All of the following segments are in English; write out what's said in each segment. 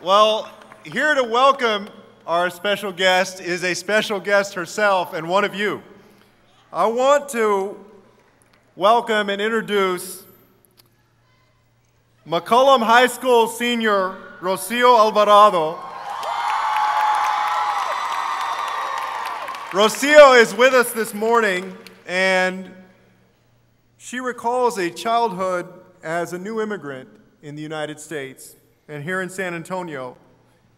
Well, here to welcome our special guest is a special guest herself and one of you. I want to welcome and introduce McCollum High School senior Rocio Alvarado. Rocio is with us this morning, and she recalls a childhood as a new immigrant in the United States and here in San Antonio,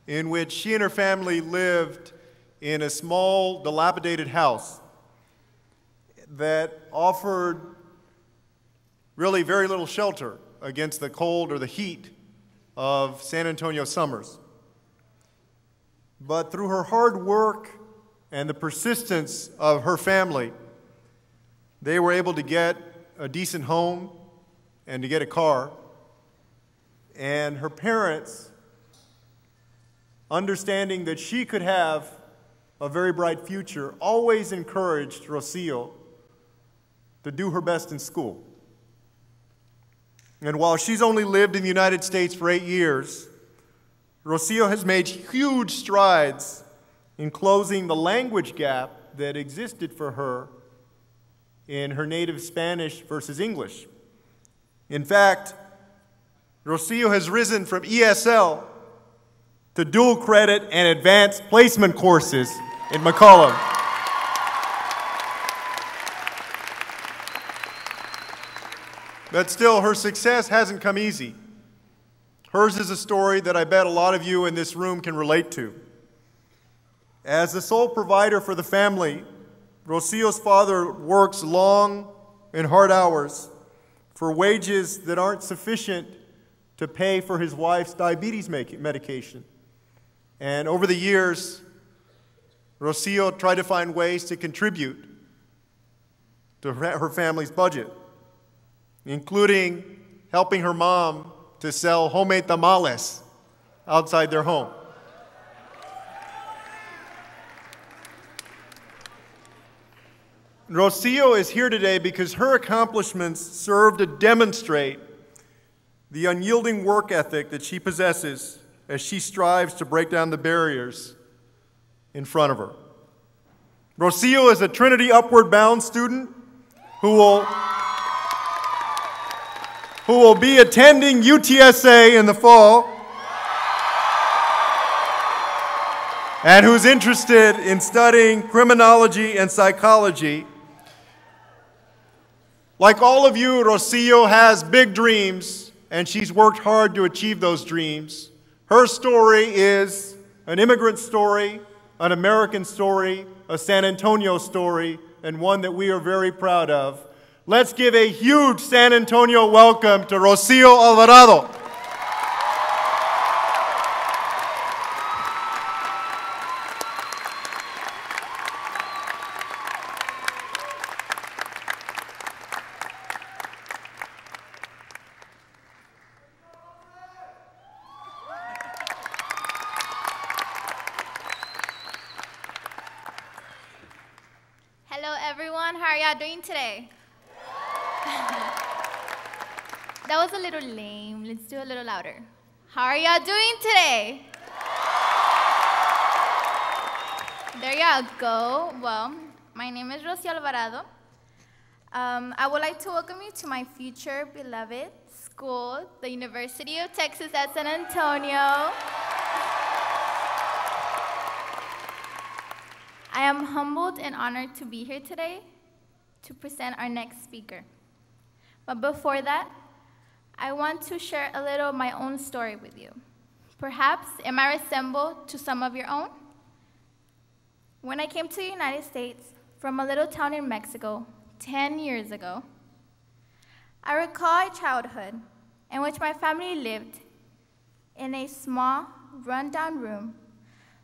in which she and her family lived in a small, dilapidated house that offered really very little shelter against the cold or the heat of San Antonio summers. But through her hard work and the persistence of her family, they were able to get a decent home and to get a car. And her parents, understanding that she could have a very bright future, always encouraged Rocio to do her best in school. And while she's only lived in the United States for 8 years, Rocio has made huge strides in closing the language gap that existed for her in her native Spanish versus English. In fact, Rocio has risen from ESL to dual credit and advanced placement courses in McCollum. But still, her success hasn't come easy. Hers is a story that I bet a lot of you in this room can relate to. As the sole provider for the family, Rocio's father works long and hard hours for wages that aren't sufficient to pay for his wife's diabetes medication. And over the years, Rocio tried to find ways to contribute to her family's budget, including helping her mom to sell homemade tamales outside their home. Rocio is here today because her accomplishments serve to demonstrate the unyielding work ethic that she possesses as she strives to break down the barriers in front of her. Rocio is a Trinity Upward Bound student who will be attending UTSA in the fall and who's interested in studying criminology and psychology. Like all of you, Rocio has big dreams, and she's worked hard to achieve those dreams. Her story is an immigrant story, an American story, a San Antonio story, and one that we are very proud of. Let's give a huge San Antonio welcome to Rocio Alvarado. Doing today? That was a little lame. Let's do a little louder. How are y'all doing today? There y'all go. Well, my name is Rocio Alvarado. I would like to welcome you to my future beloved school, the University of Texas at San Antonio. I am humbled and honored to be here today to present our next speaker. But before that, I want to share a little of my own story with you. Perhaps it might resemble to some of your own. When I came to the United States from a little town in Mexico 10 years ago, I recall a childhood in which my family lived in a small, rundown room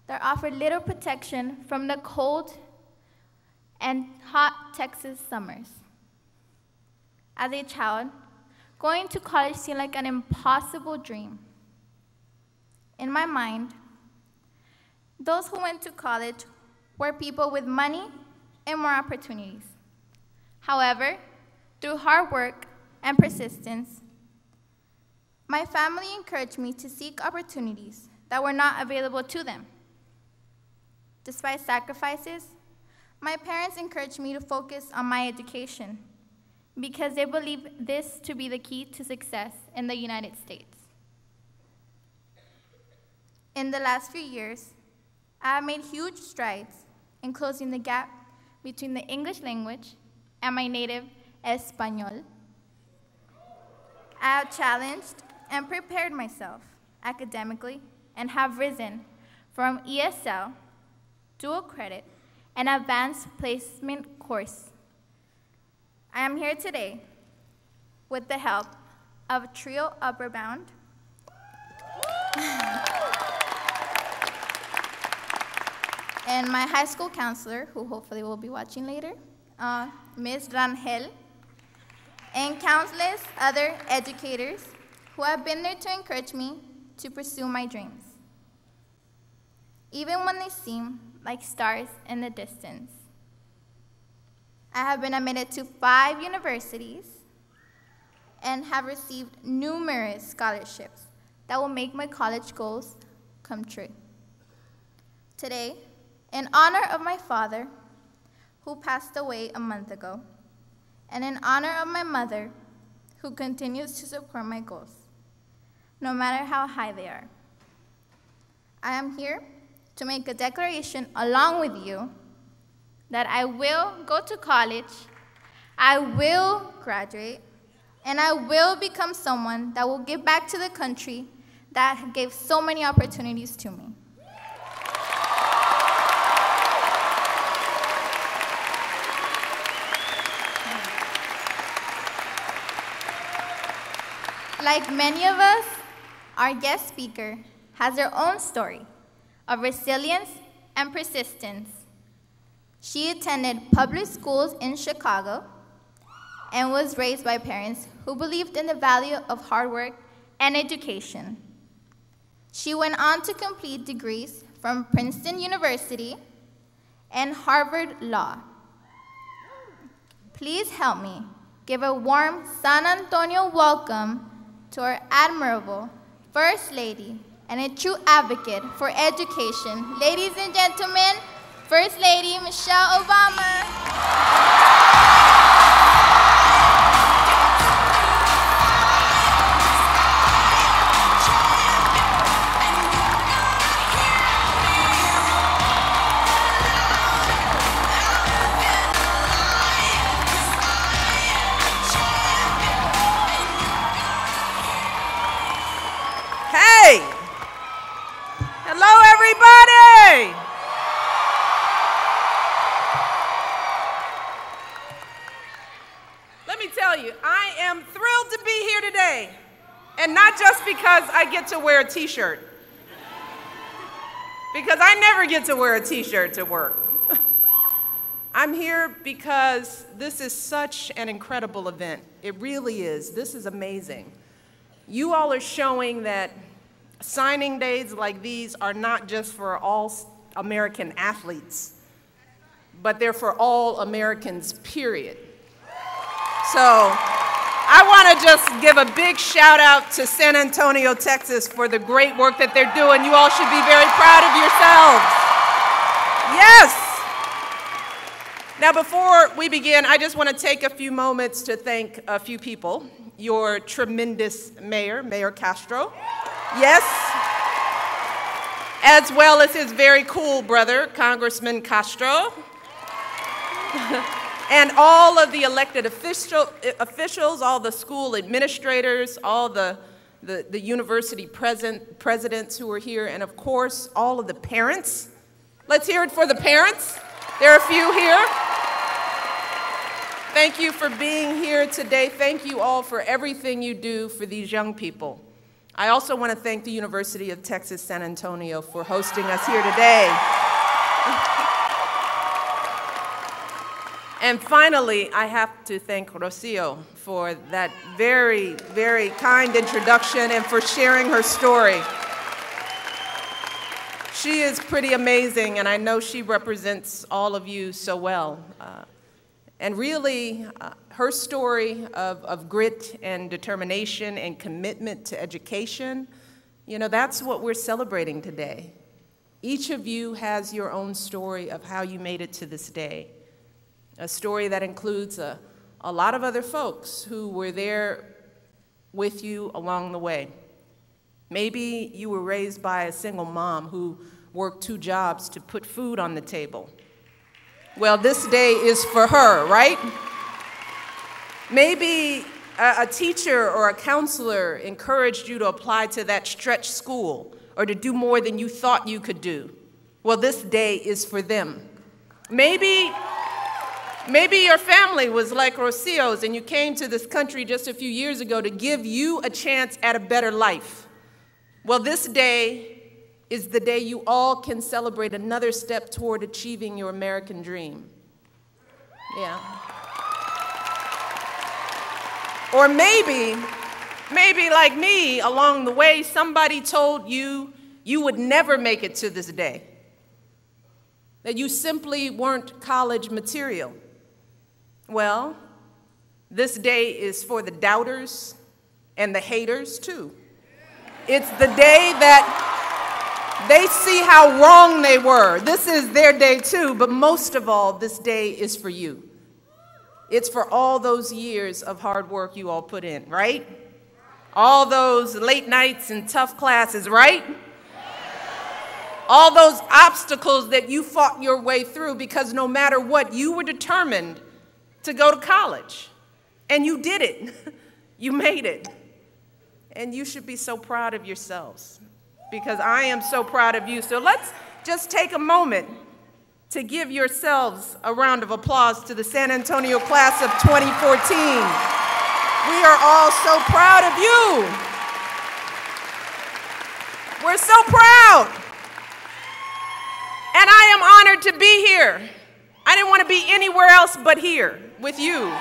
that offered little protection from the cold and hot Texas summers. As a child, going to college seemed like an impossible dream. In my mind, those who went to college were people with money and more opportunities. However, through hard work and persistence, my family encouraged me to seek opportunities that were not available to them. Despite sacrifices, my parents encouraged me to focus on my education because they believe this to be the key to success in the United States. In the last few years, I have made huge strides in closing the gap between the English language and my native Español. I have challenged and prepared myself academically and have risen from ESL, dual credit, and advanced placement course. I am here today with the help of Trio Upper Bound, and my high school counselor, who hopefully will be watching later, Ms. Rangel, and countless other educators who have been there to encourage me to pursue my dreams, even when they seem like stars in the distance. I have been admitted to 5 universities and have received numerous scholarships that will make my college goals come true. Today, in honor of my father, who passed away a month ago, and in honor of my mother, who continues to support my goals, no matter how high they are, I am here to make a declaration along with you that I will go to college, I will graduate, and I will become someone that will give back to the country that gave so many opportunities to me. Like many of us, our guest speaker has her own story of resilience and persistence. She attended public schools in Chicago and was raised by parents who believed in the value of hard work and education. She went on to complete degrees from Princeton University and Harvard Law. Please help me give a warm San Antonio welcome to our admirable First Lady and a true advocate for education. Ladies and gentlemen, First Lady Michelle Obama. Hello, everybody. Let me tell you, I am thrilled to be here today, and not just because I get to wear a t-shirt, because I never get to wear a t-shirt to work. I'm here because this is such an incredible event. It really is. This is amazing. You all are showing that signing days like these are not just for all American athletes, but they're for all Americans, period. So I want to just give a big shout out to San Antonio, Texas for the great work that they're doing. You all should be very proud of yourselves. Yes. Now, before we begin, I just want to take a few moments to thank a few people. Your tremendous mayor, Mayor Castro. Yes. As well as his very cool brother, Congressman Castro. And all of the elected officials, all the school administrators, all the university presidents who are here, and of course, all of the parents. Let's hear it for the parents. There are a few here. Thank you for being here today. Thank you all for everything you do for these young people. I also want to thank the University of Texas San Antonio for hosting us here today. And finally, I have to thank Rocio for that very, very kind introduction and for sharing her story. She is pretty amazing, and I know she represents all of you so well. And really, her story of grit and determination and commitment to education, You know, that's what we're celebrating today. Each of you has your own story of how you made it to this day. A story that includes a lot of other folks who were there with you along the way. Maybe you were raised by a single mom who worked 2 jobs to put food on the table. Well, this day is for her, right? Maybe a teacher or a counselor encouraged you to apply to that stretch school or to do more than you thought you could do. Well, this day is for them. Maybe your family was like Rocio's and you came to this country just a few years ago to give you a chance at a better life. Well, this day is the day you all can celebrate another step toward achieving your American dream. Yeah. Or maybe like me, along the way, somebody told you you would never make it to this day, that you simply weren't college material. Well, this day is for the doubters and the haters, too. It's the day that they see how wrong they were. This is their day, too, but most of all, this day is for you. It's for all those years of hard work you all put in, right? All those late nights and tough classes, right? All those obstacles that you fought your way through because no matter what, you were determined to go to college. And you did it. You made it. And you should be so proud of yourselves because I am so proud of you. So let's just take a moment to give yourselves a round of applause to the San Antonio class of 2014. We are all so proud of you. We're so proud. And I am honored to be here. I didn't want to be anywhere else but here with you.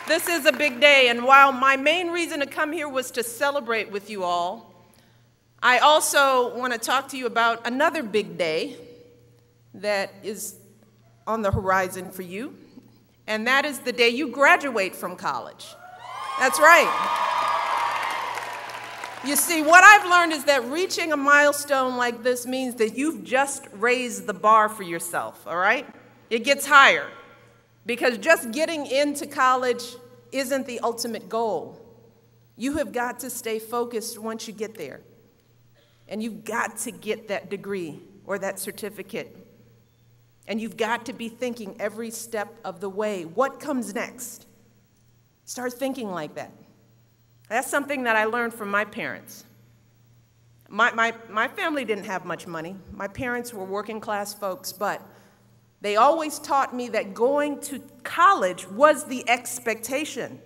This is a big day, and while my main reason to come here was to celebrate with you all, I also want to talk to you about another big day that is on the horizon for you, and that is the day you graduate from college. That's right. You see, what I've learned is that reaching a milestone like this means that you've just raised the bar for yourself, all right? It gets higher, because just getting into college isn't the ultimate goal. You have got to stay focused once you get there. And you've got to get that degree or that certificate. And you've got to be thinking every step of the way, what comes next? Start thinking like that. That's something that I learned from my parents. My family didn't have much money. My parents were working class folks, but they always taught me that going to college was the expectation.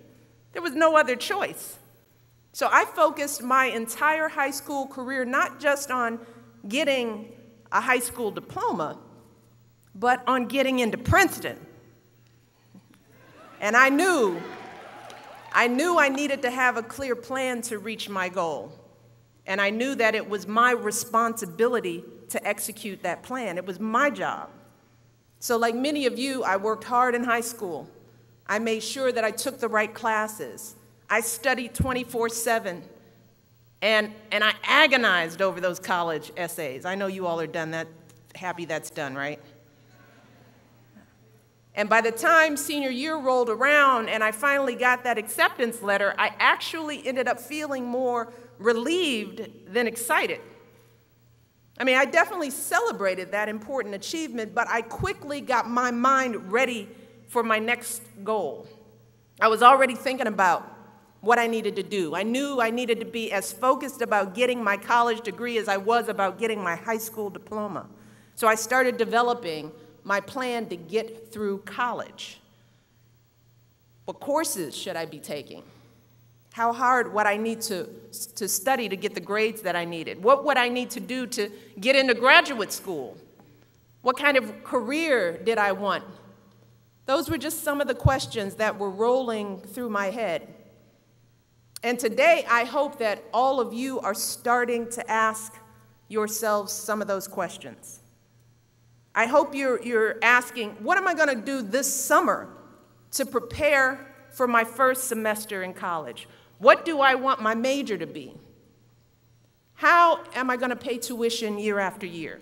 There was no other choice. So I focused my entire high school career not just on getting a high school diploma, but on getting into Princeton. And I knew I needed to have a clear plan to reach my goal. And I knew that it was my responsibility to execute that plan. It was my job. So like many of you, I worked hard in high school. I made sure that I took the right classes. I studied 24/7, and I agonized over those college essays. I know you all are done that, happy that's done, right? And by the time senior year rolled around and I finally got that acceptance letter, I actually ended up feeling more relieved than excited. I mean, I definitely celebrated that important achievement, but I quickly got my mind ready for my next goal. I was already thinking about what I needed to do. I knew I needed to be as focused about getting my college degree as I was about getting my high school diploma. So I started developing my plan to get through college. What courses should I be taking? How hard would I need to study to get the grades that I needed? What would I need to do to get into graduate school? What kind of career did I want? Those were just some of the questions that were rolling through my head. And today, I hope that all of you are starting to ask yourselves some of those questions. I hope you're asking, what am I going to do this summer to prepare for my first semester in college? What do I want my major to be? How am I going to pay tuition year after year?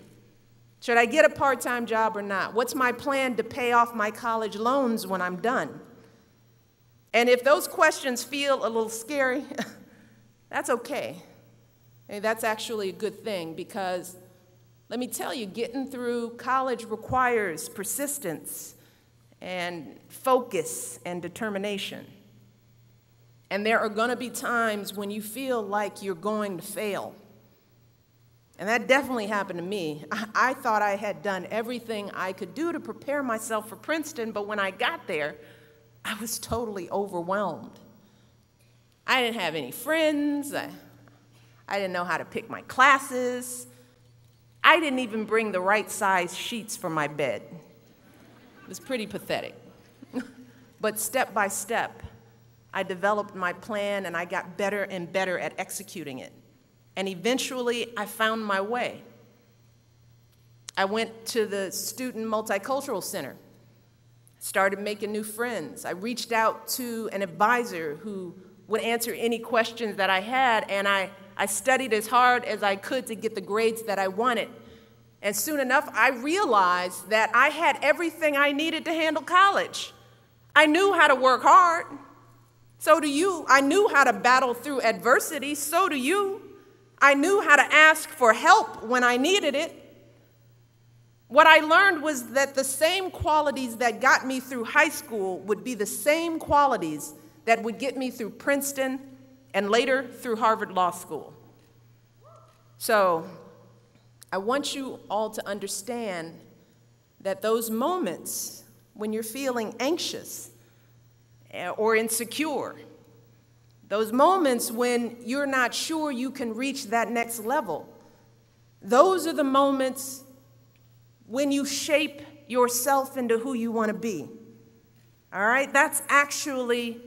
Should I get a part-time job or not? What's my plan to pay off my college loans when I'm done? And if those questions feel a little scary, that's okay. And that's actually a good thing, because let me tell you, getting through college requires persistence and focus and determination. And there are going to be times when you feel like you're going to fail. And that definitely happened to me. I thought I had done everything I could do to prepare myself for Princeton, but when I got there, I was totally overwhelmed. I didn't have any friends. I didn't know how to pick my classes. I didn't even bring the right size sheets for my bed. It was pretty pathetic. But step by step, I developed my plan and I got better and better at executing it. And eventually, I found my way. I went to the Student Multicultural Center, started making new friends. I reached out to an advisor who would answer any questions that I had, and I studied as hard as I could to get the grades that I wanted. And soon enough, I realized that I had everything I needed to handle college. I knew how to work hard. So do you. I knew how to battle through adversity. So do you. I knew how to ask for help when I needed it. What I learned was that the same qualities that got me through high school would be the same qualities that would get me through Princeton and later through Harvard Law School. So I want you all to understand that those moments when you're feeling anxious or insecure, those moments when you're not sure you can reach that next level, those are the moments when you shape yourself into who you want to be. All right? That's actually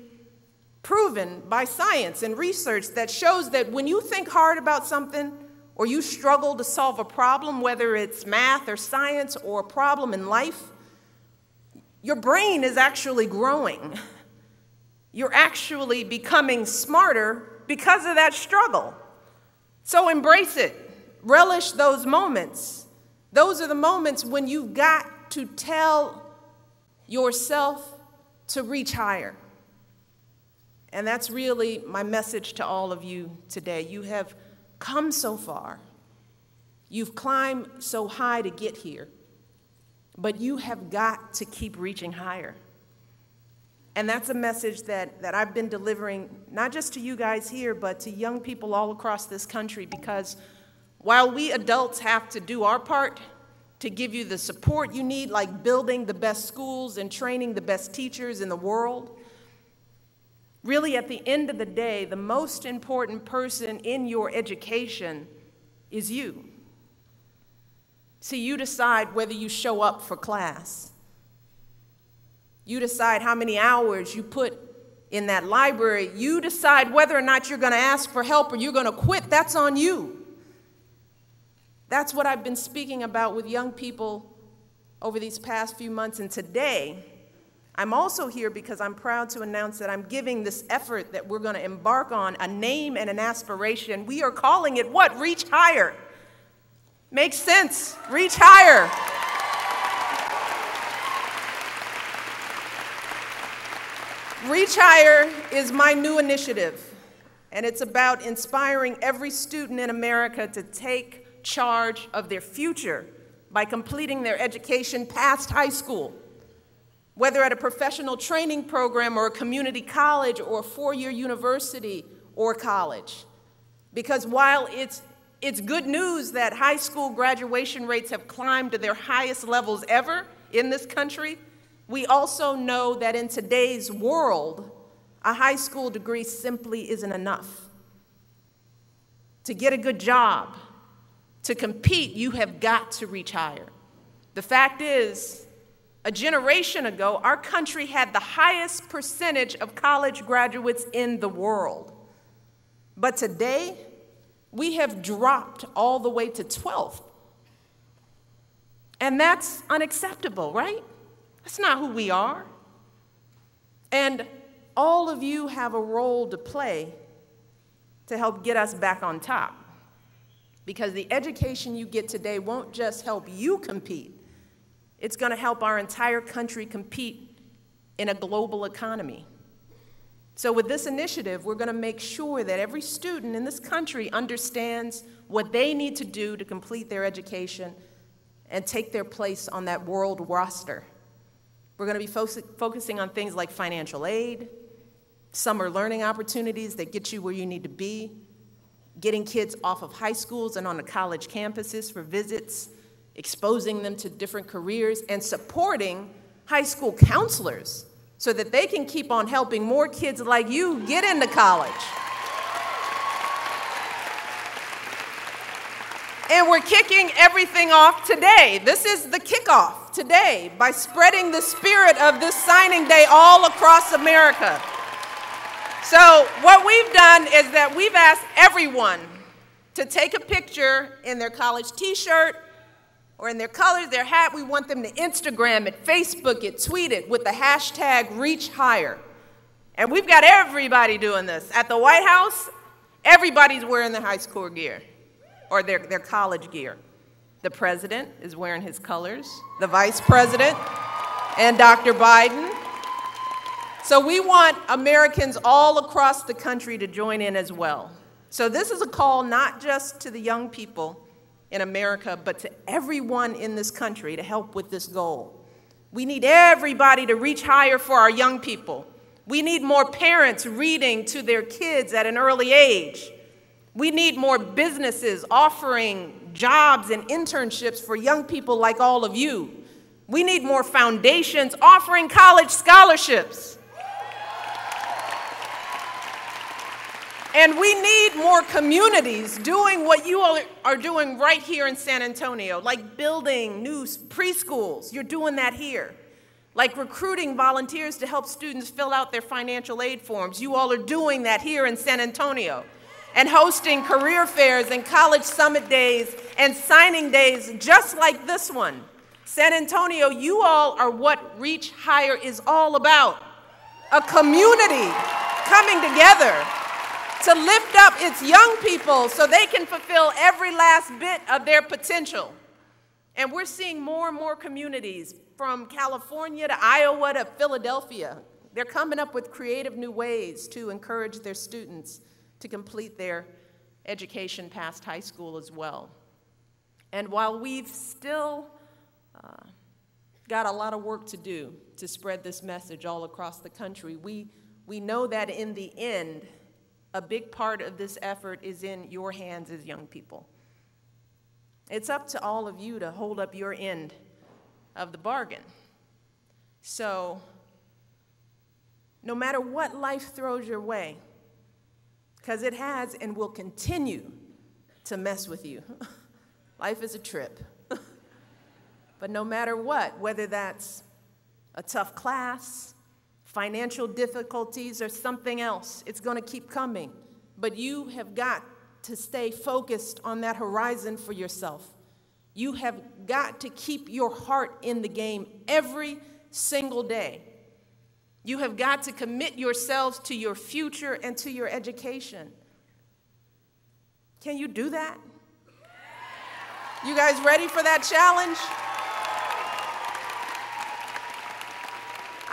proven by science and research that shows that when you think hard about something or you struggle to solve a problem, whether it's math or science or a problem in life, your brain is actually growing. You're actually becoming smarter because of that struggle. So embrace it. Relish those moments. Those are the moments when you've got to tell yourself to reach higher. And that's really my message to all of you today. You have come so far. You've climbed so high to get here. But you have got to keep reaching higher. And that's a message that I've been delivering, not just to you guys here, but to young people all across this country, because while we adults have to do our part to give you the support you need, like building the best schools and training the best teachers in the world, really at the end of the day, the most important person in your education is you. See, you decide whether you show up for class. You decide how many hours you put in that library. You decide whether or not you're going to ask for help or you're going to quit. That's on you. That's what I've been speaking about with young people over these past few months. And today, I'm also here because I'm proud to announce that I'm giving this effort that we're going to embark on a name and an aspiration. We are calling it what? Reach higher. Makes sense. Reach higher. Reach Higher is my new initiative, and it's about inspiring every student in America to take charge of their future by completing their education past high school, whether at a professional training program or a community college or a four-year university or college. Because while it's good news that high school graduation rates have climbed to their highest levels ever in this country, we also know that in today's world, a high school degree simply isn't enough. To get a good job, to compete, you have got to reach higher. The fact is, a generation ago, our country had the highest percentage of college graduates in the world. But today, we have dropped all the way to 12th. And that's unacceptable, right? That's not who we are. And all of you have a role to play to help get us back on top. Because the education you get today won't just help you compete, it's going to help our entire country compete in a global economy. So with this initiative, we're going to make sure that every student in this country understands what they need to do to complete their education and take their place on that world roster. We're going to be focusing on things like financial aid, summer learning opportunities that get you where you need to be, getting kids off of high schools and onto college campuses for visits, exposing them to different careers, and supporting high school counselors so that they can keep on helping more kids like you get into college. And we're kicking everything off today. This is the kickoff today by spreading the spirit of this signing day all across America. So what we've done is that we've asked everyone to take a picture in their college t-shirt or in their colors, their hat. We want them to Instagram it, Facebook it, tweet it with the hashtag #ReachHigher. And we've got everybody doing this. At the White House, everybody's wearing their high school gear or their college gear. The president is wearing his colors, the vice president, and Dr. Biden. So we want Americans all across the country to join in as well. So this is a call not just to the young people in America, but to everyone in this country to help with this goal. We need everybody to reach higher for our young people. We need more parents reading to their kids at an early age. We need more businesses offering jobs and internships for young people like all of you. We need more foundations offering college scholarships. And we need more communities doing what you all are doing right here in San Antonio, like building new preschools. You're doing that here. Like recruiting volunteers to help students fill out their financial aid forms. You all are doing that here in San Antonio. And hosting career fairs and college summit days and signing days just like this one. San Antonio, you all are what Reach Higher is all about. A community coming together to lift up its young people so they can fulfill every last bit of their potential. And we're seeing more and more communities from California to Iowa to Philadelphia. They're coming up with creative new ways to encourage their students to complete their education past high school as well. And while we've still got a lot of work to do to spread this message all across the country, we know that in the end, a big part of this effort is in your hands as young people. It's up to all of you to hold up your end of the bargain. So, no matter what life throws your way, because it has and will continue to mess with you. Life is a trip. But no matter what, whether that's a tough class, financial difficulties, or something else, it's going to keep coming. But you have got to stay focused on that horizon for yourself. You have got to keep your heart in the game every single day. You have got to commit yourselves to your future and to your education. Can you do that? You guys ready for that challenge?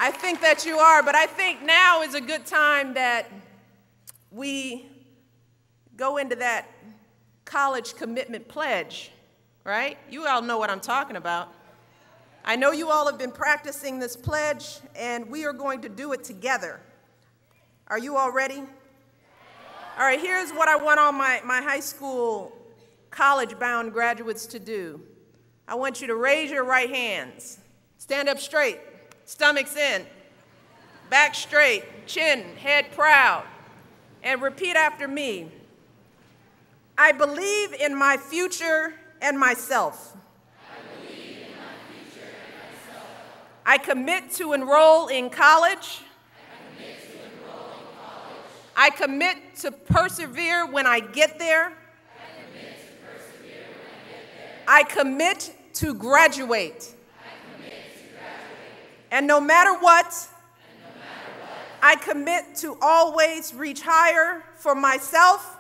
I think that you are, but I think now is a good time that we go into that college commitment pledge, right? You all know what I'm talking about. I know you all have been practicing this pledge, and we are going to do it together. Are you all ready? All right, here's what I want all my high school, college-bound graduates to do. I want you to raise your right hands. Stand up straight, stomachs in, back straight, chin, head proud, and repeat after me. I believe in my future and myself. I commit to enroll in college. I commit to persevere when I get there. I commit to graduate. And no matter what, I commit to always reach higher for myself,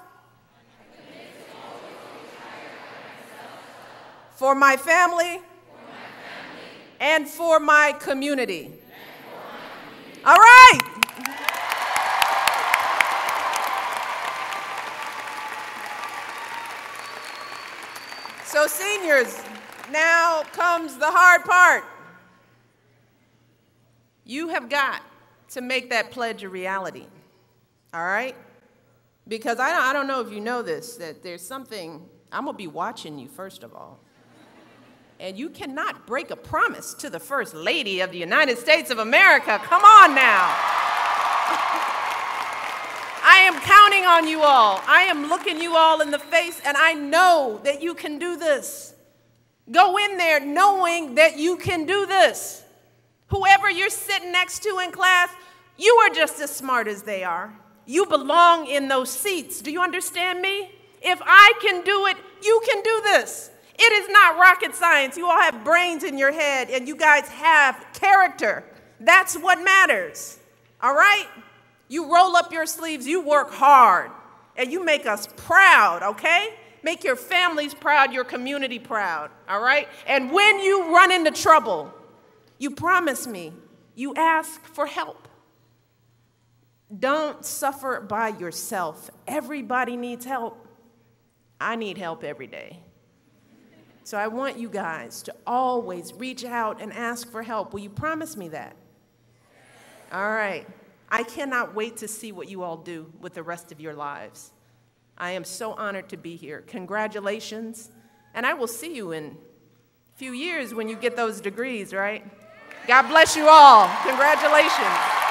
for my family, and for my community. All right. So seniors, now comes the hard part. You have got to make that pledge a reality, all right? Because I don't know if you know this, that there's something, I'm gonna be watching you first of all. And you cannot break a promise to the First Lady of the United States of America. Come on now. I am counting on you all. I am looking you all in the face, and I know that you can do this. Go in there knowing that you can do this. Whoever you're sitting next to in class, you are just as smart as they are. You belong in those seats. Do you understand me? If I can do it, you can do this. It is not rocket science. You all have brains in your head, and you guys have character. That's what matters, all right? You roll up your sleeves, you work hard, and you make us proud, okay? Make your families proud, your community proud, all right? And when you run into trouble, you promise me, you ask for help. Don't suffer by yourself. Everybody needs help. I need help every day. So I want you guys to always reach out and ask for help. Will you promise me that? All right. I cannot wait to see what you all do with the rest of your lives. I am so honored to be here. Congratulations. And I will see you in a few years when you get those degrees, right? God bless you all. Congratulations.